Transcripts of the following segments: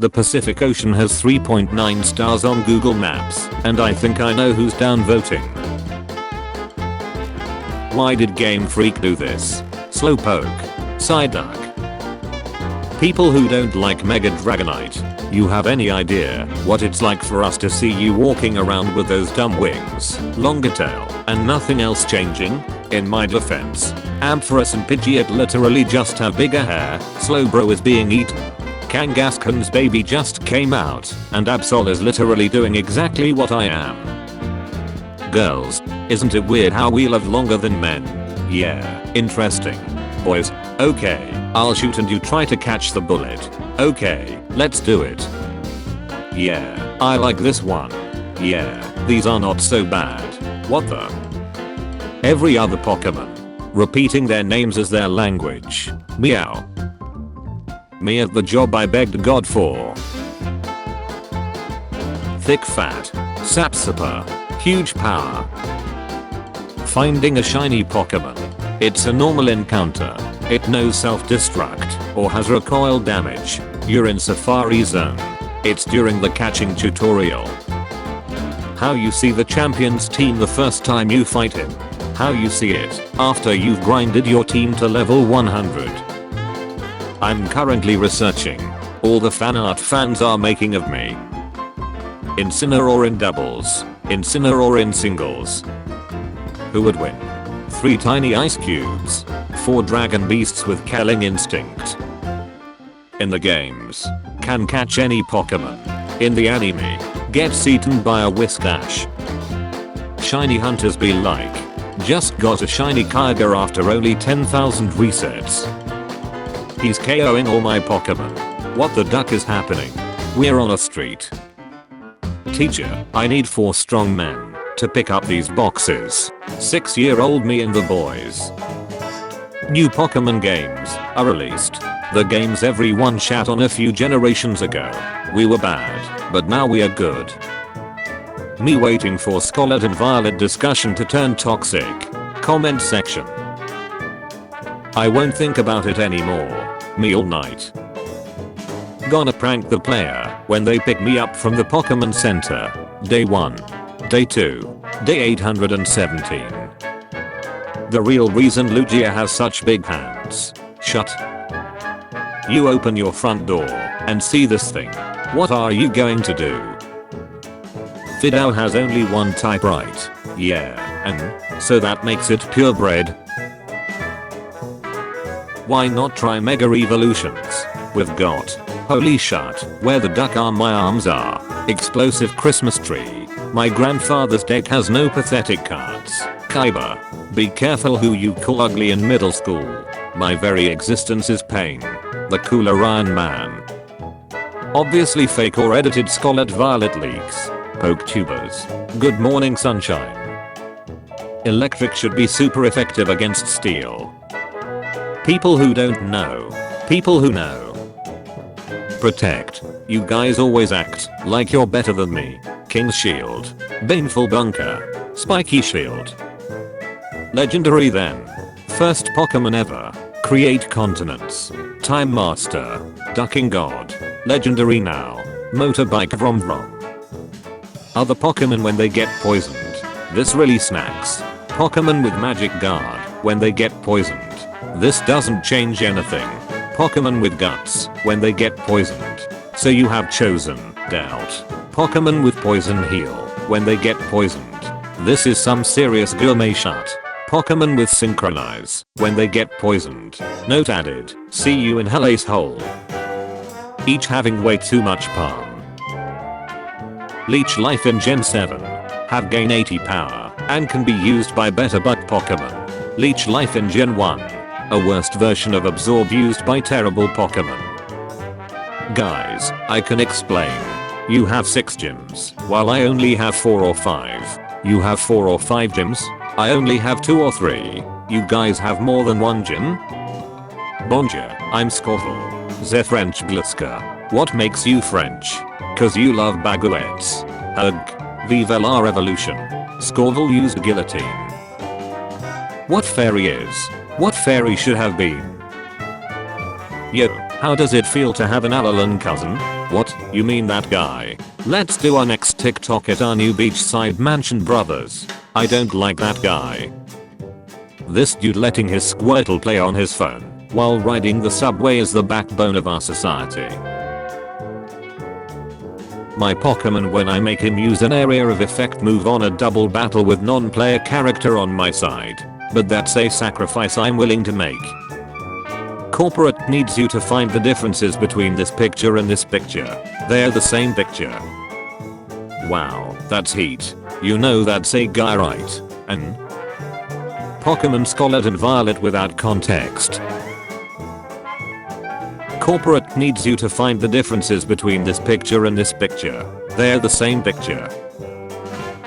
The Pacific Ocean has 3.9 stars on Google Maps, and I think I know who's down voting. Why did Game Freak do this? Slowpoke. Psyduck. People who don't like Mega Dragonite, you have any idea what it's like for us to see you walking around with those dumb wings, longer tail, and nothing else changing? In my defense, Ampharos and Pidgeot literally just have bigger hair. Slowbro is being eaten. Kangaskhan's baby just came out, and Absol is literally doing exactly what I am. Girls, isn't it weird how we live longer than men? Yeah, interesting. Boys, okay, I'll shoot and you try to catch the bullet. Okay, let's do it. Yeah, I like this one. Yeah, these are not so bad. What the? Every other Pokemon repeating their names as their language. Meow. Me at the job I begged God for. Thick fat. Sapsiper. Huge power. Finding a shiny Pokemon. It's a normal encounter. It knows self-destruct or has recoil damage. You're in Safari Zone. It's during the catching tutorial. How you see the champion's team the first time you fight him. How you see it after you've grinded your team to level 100. I'm currently researching all the fan art fans are making of me. In Sinnoh or in doubles. In Sinnoh or in singles. Who would win? 3 tiny ice cubes. 4 dragon beasts with killing instinct. In the games. Can catch any Pokemon. In the anime. Gets eaten by a Whiskash. Shiny hunters be like. Just got a shiny Kyogre after only 10,000 resets. He's KOing all my Pokemon. What the duck is happening? We're on a street. Teacher, I need 4 strong men to pick up these boxes. 6-year-old me and the boys. New Pokemon games are released. The games everyone shat on a few generations ago. We were bad, but now we are good. Me waiting for Scarlet and Violet discussion to turn toxic. Comment section. I won't think about it anymore. Me all night. Gonna prank the player when they pick me up from the Pokemon Center. Day 1. Day 2. Day 817. The real reason Lugia has such big hands. Shut. You open your front door and see this thing. What are you going to do? Fidow has only one type, right? Yeah, and so that makes it purebred. Why not try Mega Evolutions? We've got Holy Shut, Where the Duck Are My Arms Are, Explosive Christmas Tree, My Grandfather's Deck Has No Pathetic Cards, Kaiba, Be Careful Who You Call Ugly in Middle School, My Very Existence is Pain, The Cooler Iron Man. Obviously fake or edited Scarlet Violet leaks. Poketubers. Good morning sunshine. Electric should be super effective against steel. People who don't know. People who know. Protect. You guys always act like you're better than me. King's Shield. Baneful Bunker. Spiky Shield. Legendary then. First Pokemon ever. Create continents. Time Master. Ducking God. Legendary now. Motorbike Vroom Vroom. Other Pokemon when they get poisoned. This really snacks. Pokemon with Magic Guard when they get poisoned. This doesn't change anything. Pokemon with Guts when they get poisoned. So you have chosen Doubt. Pokemon with Poison Heal when they get poisoned. This is some serious gourmet shot. Pokemon with Synchronize when they get poisoned. Note added. See you in Hell's Hole. Each having way too much palm. Leech Life in Gen 7. Have gain 80 power and can be used by better but Pokemon. Leech Life in Gen 1. A worst version of Absorb used by terrible Pokemon. Guys, I can explain. You have 6 gyms, while I only have 4 or 5. You have 4 or 5 gyms, I only have 2 or 3. You guys have more than 1 gym? Bonjour, I'm Squirtle. The French Blitzka. What makes you French? Cause you love baguettes. Hug. Vive la revolution. Squirtle used guillotine. What fairy is? What fairy should have been? Yo, How does it feel to have an Alalan cousin? What, you mean that guy? Let's do our next TikTok at our new beachside mansion, brothers. I don't like that guy. This dude letting his Squirtle play on his phone while riding the subway is the backbone of our society. My Pokemon when I make him use an area of effect move on a double battle with non-player character on my side. But that's a sacrifice I'm willing to make. Corporate needs you to find the differences between this picture and this picture. They're the same picture. Wow, that's heat. You know that's a guy, right? And Pokemon Scarlet and Violet without context. Corporate needs you to find the differences between this picture and this picture. They're the same picture.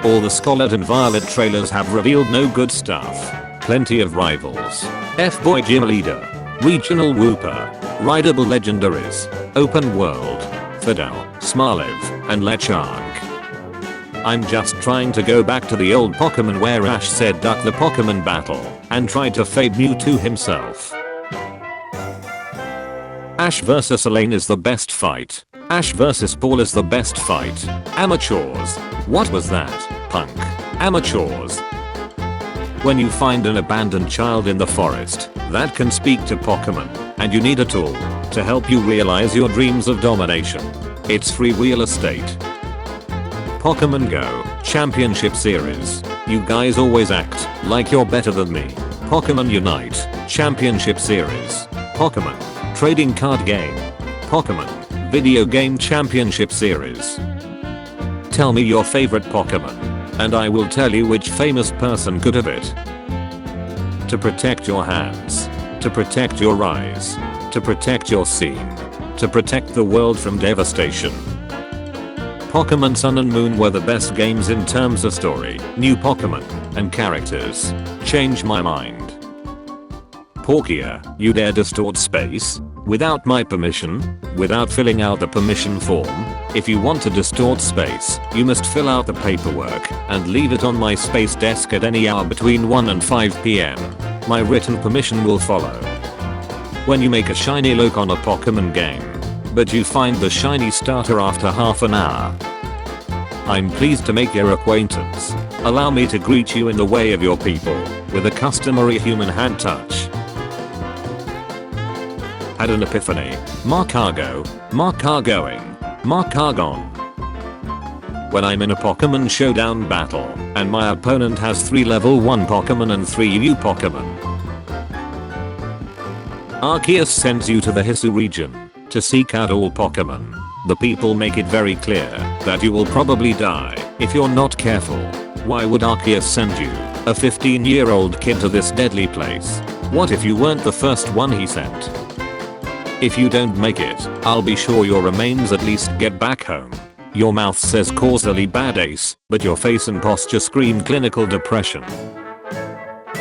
All the Scarlet and Violet trailers have revealed no good stuff. Plenty of rivals. F-Boy Gym Leader. Regional Wooper. Rideable Legendaries. Open World. Fidel, Smarliv, and Lechonk. I'm just trying to go back to the old Pokemon where Ash said duck the Pokemon battle and tried to fade Mewtwo himself. Ash vs Elaine is the best fight. Ash vs Paul is the best fight. Amateurs. What was that, punk? Amateurs. When you find an abandoned child in the forest that can speak to Pokemon, and you need a tool to help you realize your dreams of domination, it's free real estate. Pokemon Go Championship Series. You guys always act like you're better than me. Pokemon Unite Championship Series. Pokemon Trading Card Game. Pokemon Video Game Championship Series. Tell me your favorite Pokemon, and I will tell you which famous person could have it. To protect your hands. To protect your eyes. To protect your scene. To protect the world from devastation. Pokemon Sun and Moon were the best games in terms of story, new Pokemon, and characters. Change my mind. Porkia, you dare distort space? Without my permission? Without filling out the permission form? If you want to distort space, you must fill out the paperwork and leave it on my space desk at any hour between 1 and 5 PM. My written permission will follow. When you make a shiny look on a Pokemon game, but you find the shiny starter after half an hour, I'm pleased to make your acquaintance. Allow me to greet you in the way of your people with a customary human hand touch. Had an epiphany. Marcargo, Marcargoing, Marcargon. When I'm in a Pokemon Showdown battle and my opponent has 3 level 1 Pokemon and 3 new Pokemon, Arceus sends you to the Hisui region to seek out all Pokemon. The people make it very clear that you will probably die if you're not careful. Why would Arceus send you, a 15-year-old kid, to this deadly place? What if you weren't the first one he sent? If you don't make it, I'll be sure your remains at least get back home. Your mouth says causally bad ace, but your face and posture scream clinical depression.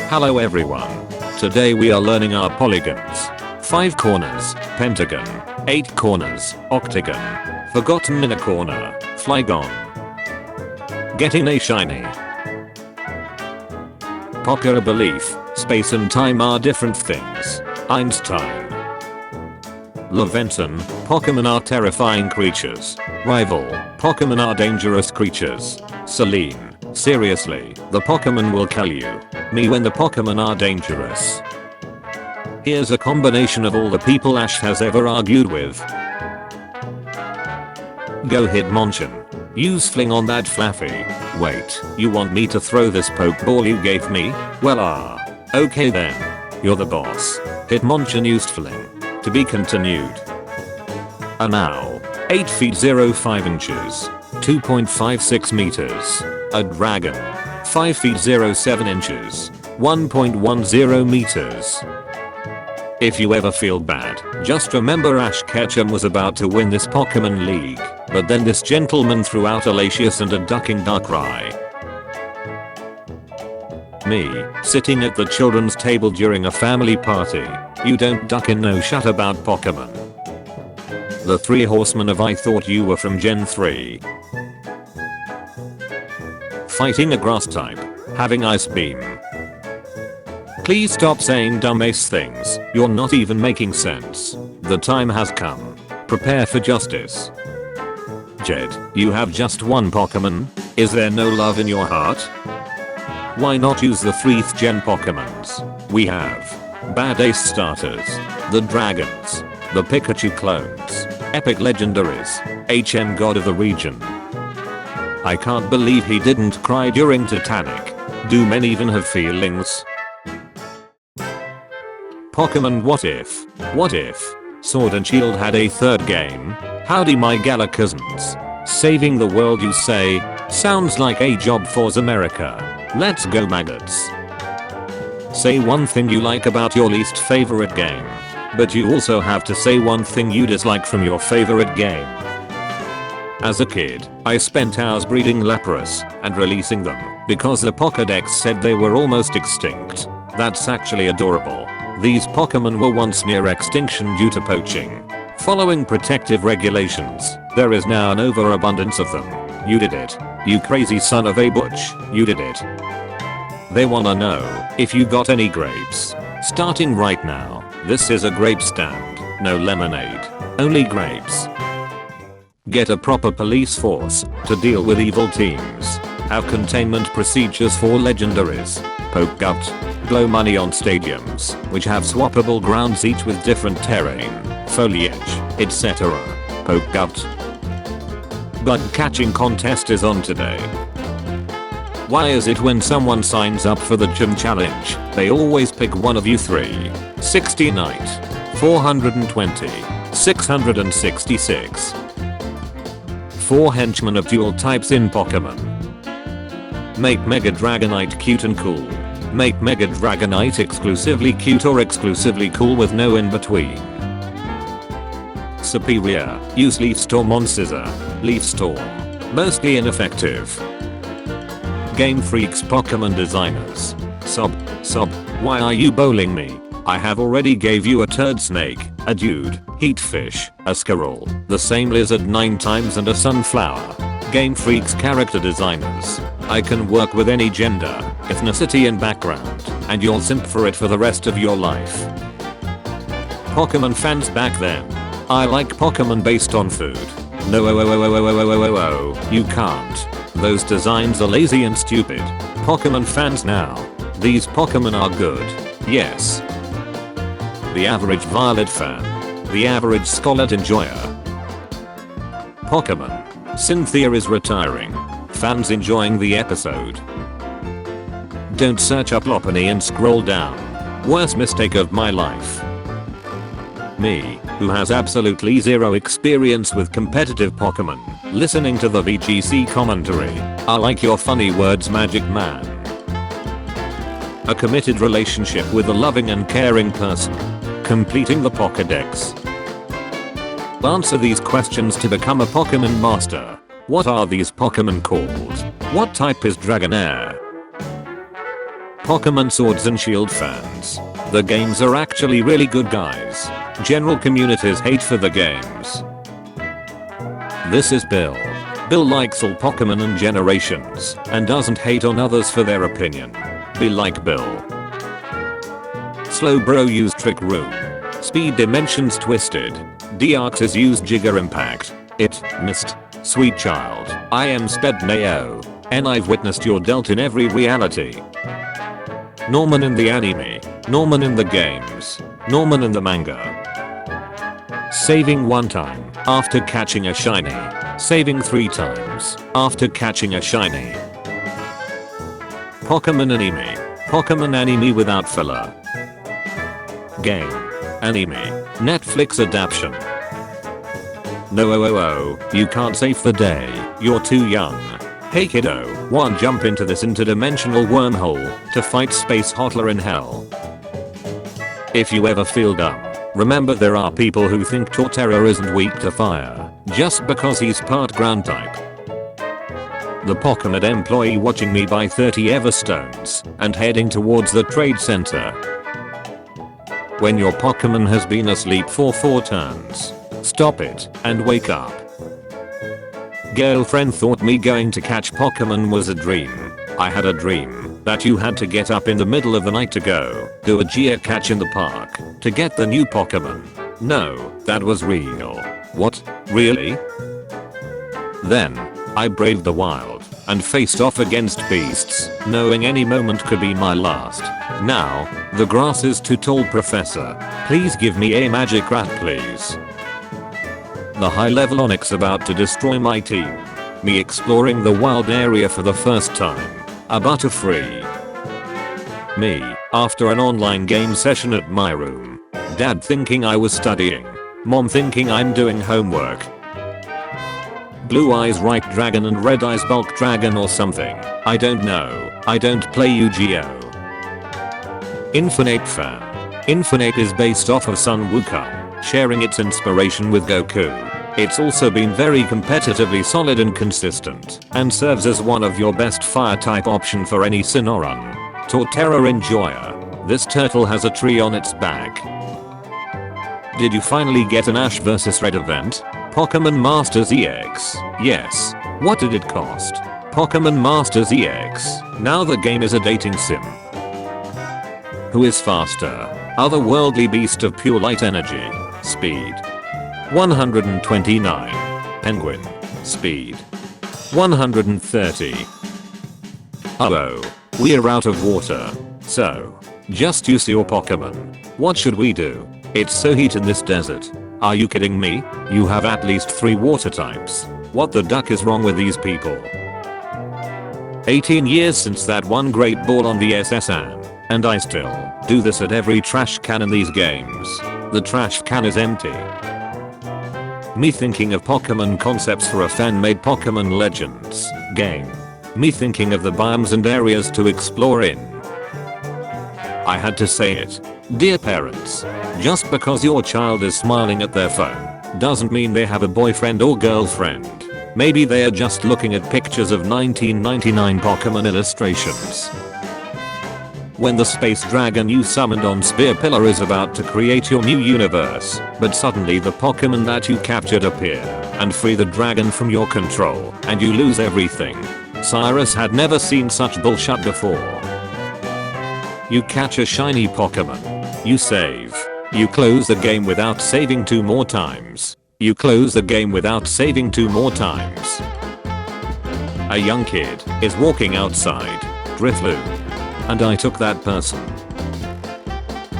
Hello everyone. Today we are learning our polygons. 5 corners, pentagon. 8 corners, octagon. Forgotten in a corner, Flygon. Getting a shiny. Popular belief, space and time are different things. Einstein. Laventon, Pokemon are terrifying creatures. Rival, Pokemon are dangerous creatures. Celine, seriously, the Pokemon will kill you. Me when the Pokemon are dangerous. Here's a combination of all the people Ash has ever argued with. Go Hitmonchan. Use Fling on that Flaffy. Wait, you want me to throw this Pokeball you gave me? Well okay then. You're the boss. Hitmonchan used Fling. To be continued. And now, 8 feet 05 inches, 2.56 meters. A dragon. 5 feet 07 inches, 1.10 meters. If you ever feel bad, just remember Ash Ketchum was about to win this Pokemon League, but then this gentleman threw out a Latios and a ducking Darkrai. Me, sitting at the children's table during a family party. You don't duck and no shut about Pokemon. The 3 horsemen of I thought you were from Gen 3. Fighting a grass type. Having Ice Beam. Please stop saying dumbass things. You're not even making sense. The time has come. Prepare for justice. Jed, you have just one Pokemon? Is there no love in your heart? Why not use the 3rd gen Pokemons? We have Bad Ace starters, the Dragons, the Pikachu clones, epic legendaries, HM God of the region. I can't believe he didn't cry during Titanic. Do men even have feelings? Pokemon What If? What if Sword and Shield had a 3rd game? Howdy my Gala cousins. Saving the world you say? Sounds like a job for America. Let's go maggots. Say one thing you like about your least favorite game. But you also have to say one thing you dislike from your favorite game. As a kid, I spent hours breeding Lapras and releasing them because the Pokédex said they were almost extinct. That's actually adorable. These Pokemon were once near extinction due to poaching. Following protective regulations, there is now an overabundance of them. You did it. You crazy son of a butch, you did it. They wanna know if you got any grapes. Starting right now, this is a grape stand, no lemonade, only grapes. Get a proper police force to deal with evil teams. Have containment procedures for legendaries. Poke gut. Blow money on stadiums, which have swappable grounds each with different terrain, foliage, etc. Poke gut. Bug catching contest is on today. Why is it when someone signs up for the gym challenge, they always pick one of you three? 60 Knight, 420, 666. 4 henchmen of dual types in Pokemon. Make Mega Dragonite cute and cool. Make Mega Dragonite exclusively cute or exclusively cool with no in between. Superior, use Leaf Storm on Scissor. Leaf Storm. Mostly ineffective. Game Freak's Pokemon designers. Sob, why are you bowling me? I have already gave you a turd snake, a dude, heatfish, a squirrel, the same lizard 9 times and a sunflower. Game Freak's character designers. I can work with any gender, ethnicity and background, and you'll simp for it for the rest of your life. Pokemon fans back then. I like Pokemon based on food. No, you can't. Those designs are lazy and stupid. Pokemon fans now. These Pokemon are good. Yes. The average Violet fan. The average Scarlet enjoyer. Pokemon. Cynthia is retiring. Fans enjoying the episode. Don't search up Lopunny and scroll down. Worst mistake of my life. Me, who has absolutely zero experience with competitive Pokemon, listening to the VGC commentary. I like your funny words, Magic Man. A committed relationship with a loving and caring person. Completing the Pokédex. Answer these questions to become a Pokemon Master. What are these Pokemon called? What type is Dragonair? Pokemon Swords and Shield fans. The games are actually really good, guys. General communities hate for the games. This is Bill. Bill likes all Pokemon and generations, and doesn't hate on others for their opinion. Be like Bill. Slow Bro used Trick Room. Speed Dimensions twisted. Deoxys used Jigger Impact. It missed. Sweet child. I am Sped Mayo. And I've witnessed your dealt in every reality. Norman in the anime. Norman in the games. Norman in the manga. Saving 1 time after catching a shiny. Saving 3 times after catching a shiny. Pokemon anime. Pokemon anime without filler. Game. Anime. Netflix adaptation. No, you can't save the day. You're too young. Hey kiddo, wanna jump into this interdimensional wormhole to fight Space Hotler in hell? If you ever feel dumb, remember there are people who think Torterra isn't weak to fire just because he's part ground type. The Pokemon employee watching me buy 30 Everstones and heading towards the trade center. When your Pokemon has been asleep for 4 turns, stop it and wake up. Girlfriend thought me going to catch Pokemon was a dream. I had a dream that you had to get up in the middle of the night to go do a geocache in the park to get the new Pokemon. No, That was real. What? Really? Then, I braved the wild and faced off against beasts, knowing any moment could be my last. Now, the grass is too tall, Professor. Please give me a magic rat, please. The high level Onyx about to destroy my team. Me exploring the wild area for the first time. A Butterfree. Me, after an online game session at my room. Dad thinking I was studying. Mom thinking I'm doing homework. Blue eyes right dragon and red eyes bulk dragon or something. I don't know. I don't play Yu-Gi-Oh! Infinite fan. Infinite is based off of Sun Wukong, sharing its inspiration with Goku. It's also been very competitively solid and consistent, and serves as one of your best fire type option for any Sonoran. Torterra Enjoyer. This turtle has a tree on its back. Did you finally get an Ash vs Red event? Pokemon Masters EX. Yes. What did it cost? Pokemon Masters EX. Now the game is a dating sim. Who is faster? Otherworldly beast of pure light energy. Speed. 129. Penguin. Speed. 130. Uh-oh. We're out of water. So, just use your Pokemon. What should we do? It's so heat in this desert. Are you kidding me? You have at least 3 water types. What the duck is wrong with these people? 18 years since that one great ball on the SSN, and I still do this at every trash can in these games. The trash can is empty. Me thinking of Pokemon concepts for a fan-made Pokemon Legends game. Me thinking of the biomes and areas to explore in. I had to say it. Dear parents, just because your child is smiling at their phone doesn't mean they have a boyfriend or girlfriend. Maybe they are just looking at pictures of 1999 Pokemon illustrations. When the space dragon you summoned on Spear Pillar is about to create your new universe, but suddenly the Pokemon that you captured appear and free the dragon from your control, and you lose everything. Cyrus had never seen such bullshit before. You catch a shiny Pokemon. You save. You close the game without saving 2 more times. You close the game without saving 2 more times. A young kid is walking outside. Drifloon. And I took that person.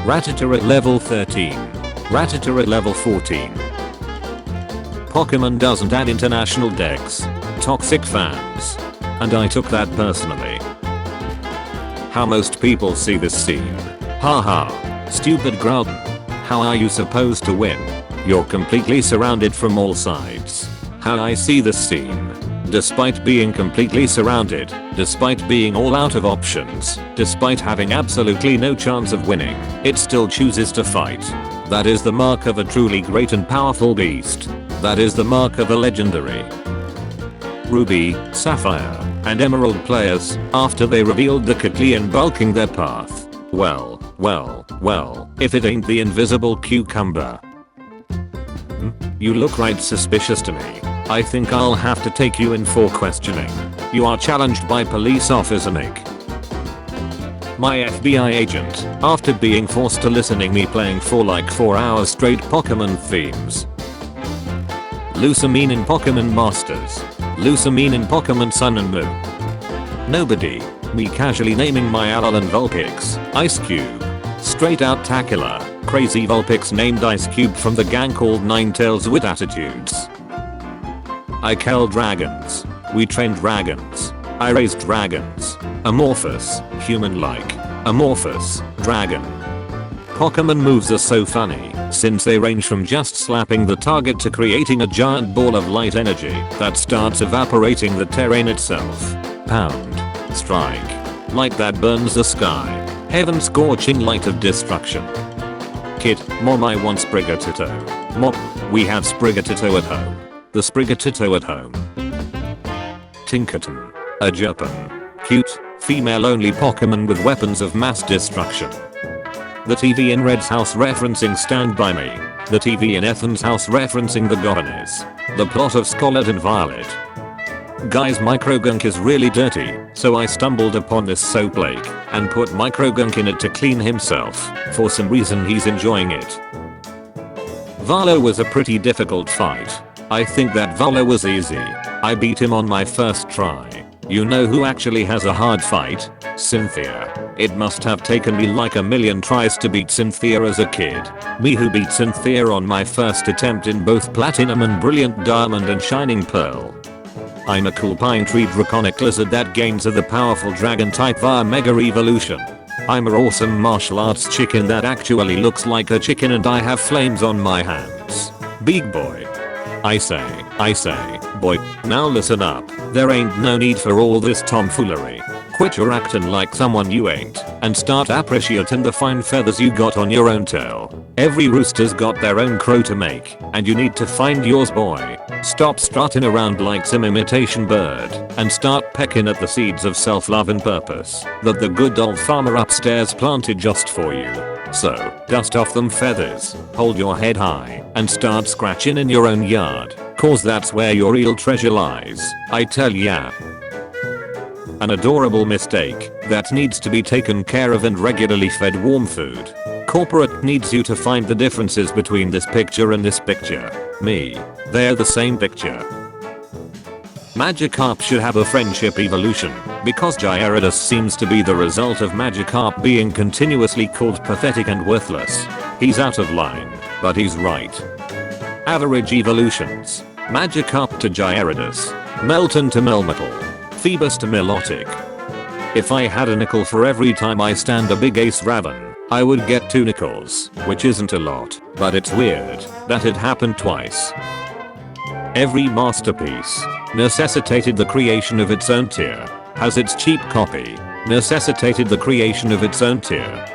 Rattata at level 13. Rattata at level 14. Pokemon doesn't add international decks. Toxic fans. And I took that personally. How most people see this scene. Haha. Stupid Groudon. How are you supposed to win? You're completely surrounded from all sides. How I see this scene. Despite being completely surrounded, despite being all out of options, despite having absolutely no chance of winning, it still chooses to fight. That is the mark of a truly great and powerful beast. That is the mark of a legendary. Ruby, Sapphire, and Emerald players, after they revealed the Kecleon bulking their path. Well, if it ain't the invisible cucumber. You look right suspicious to me. I think I'll have to take you in for questioning. You are challenged by police officer Nick. My FBI agent, after being forced to listening me playing for like 4 hours straight Pokemon themes. Lusamine in Pokemon Masters. Lusamine in Pokemon Sun and Moon. Nobody. Me casually naming my Alolan Vulpix, Ice Cube. Straight out Tackler, crazy Vulpix named Ice Cube from the gang called Ninetales with attitudes. I kill dragons. We train dragons. I raise dragons. Amorphous, human-like. Amorphous, dragon. Pokemon moves are so funny, since they range from just slapping the target to creating a giant ball of light energy that starts evaporating the terrain itself. Pound. Strike. Light that burns the sky. Heaven scorching light of destruction. Kid, Mom I want Sprigatito. Mom, we have Sprigatito at home. The Sprigatito at home. Tinkerton. A Japan. Cute, female-only Pokemon with weapons of mass destruction. The TV in Red's house referencing Stand By Me. The TV in Ethan's house referencing The Governor's. The plot of Scarlet and Violet. Guys, Microgunk is really dirty, so I stumbled upon this soap lake and put Microgunk in it to clean himself. For some reason he's enjoying it. Valo was a pretty difficult fight. I think that Valo was easy. I beat him on my first try. You know who actually has a hard fight? Cynthia. It must have taken me like a million tries to beat Cynthia as a kid. Me who beat Cynthia on my first attempt in both Platinum and Brilliant Diamond and Shining Pearl. I'm a cool pine tree draconic lizard that gains of the powerful dragon type via Mega Evolution. I'm a awesome martial arts chicken that actually looks like a chicken and I have flames on my hands. Big boy. I say, boy, now listen up. There ain't no need for all this tomfoolery. Quit your acting like someone you ain't and start appreciating the fine feathers you got on your own tail. Every rooster's got their own crow to make and you need to find yours, boy. Stop strutting around like some imitation bird and start pecking at the seeds of self-love and purpose that the good old farmer upstairs planted just for you. So, dust off them feathers, hold your head high, and start scratching in your own yard, cause that's where your real treasure lies, I tell ya. An adorable mistake that needs to be taken care of and regularly fed warm food. Corporate needs you to find the differences between this picture and this picture. Me. They're the same picture. Magikarp should have a friendship evolution, because Gyarados seems to be the result of Magikarp being continuously called pathetic and worthless. He's out of line, but he's right. Average evolutions. Magikarp to Gyarados. Melton to Melmetal. Phoebus to Milotic. If I had a nickel for every time I stand a big Ace Raven, I would get 2 nickels, which isn't a lot, but it's weird that it happened twice. Every masterpiece necessitated the creation of its own tier, has its cheap copy necessitated the creation of its own tier.